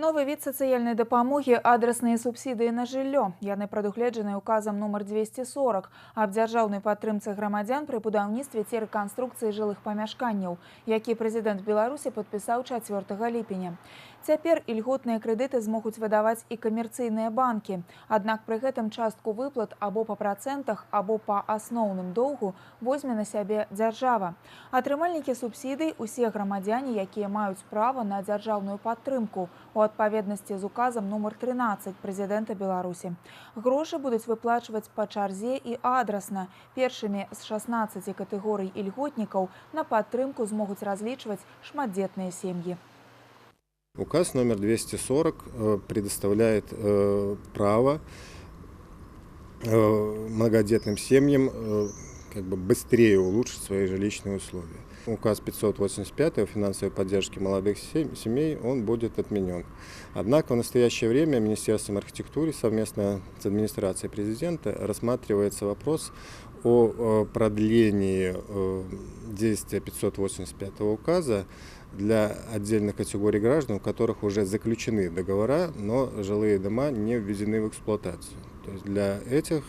Новый від сацыяльнай дапамогі адрасныя субсідыі на жыллё. Яны прадугледжаны указам нумар 240 аб дзяржаўнай падтрымцы грамадзян пры будаўніцтве ці рэканструкцыі жылых памяшканняў, які прэзідэнт Беларусі падпісаў 4 ліпеня. Цяпер ільготныя крэдыты змогуць выдаваць і камерцыйныя банкі. Аднак пры гэтым частку выплат або па працэнтах, або па асноўным доўгу возьме на сябе дзяржава. Атрымальнікі субсідый – усе грамадзяне, якія маюць права на дзяржаўную падтрымку у адпаведнасці з указам нумар 13 прэзідэнта Беларусі. Грошы будуць выплачваць па чарзе і адрасна. Першымі з 16 катэгорый ільготнікаў на падтрымку змогуць разлічваць шматдзетныя сем'і. Указ номер 240 предоставляет право многодетным семьям быстрее улучшить свои жилищные условия. Указ 585 о финансовой поддержке молодых семей, он будет отменен. Однако в настоящее время Министерством архитектуры совместно с администрацией президента рассматривается вопрос о продлении действия 585 указа для отдельных категорий граждан, у которых уже заключены договора, но жилые дома не введены в эксплуатацию. То есть для этих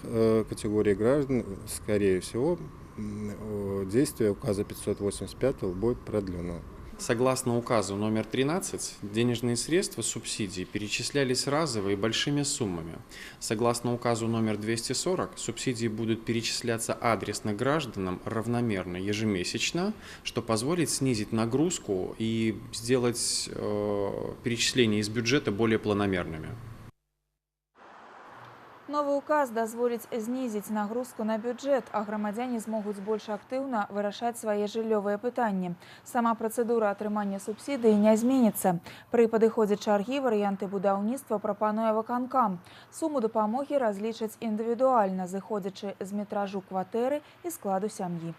категорий граждан, скорее всего, действие указа 585 будет продлено. Согласно указу номер 13, денежные средства субсидий перечислялись разово и большими суммами. Согласно указу номер 240, субсидии будут перечисляться адресно гражданам равномерно ежемесячно, что позволит снизить нагрузку и сделать перечисления из бюджета более планомерными. Новы указ дазволіць знізіць нагрузку на бюджэт, а грамадзяне змогуць больш актыўна вырашаць свае жыллёвыя пытанні. Сама працэдура атрымання субсідыі не зменіцца. Пры падыходзе чаргі варыянты будаўніцтва прапануе выканкам. Суму дапамогі разлічаць індывідуальна, зыходзячы з метражу кватэры і складу сям'і.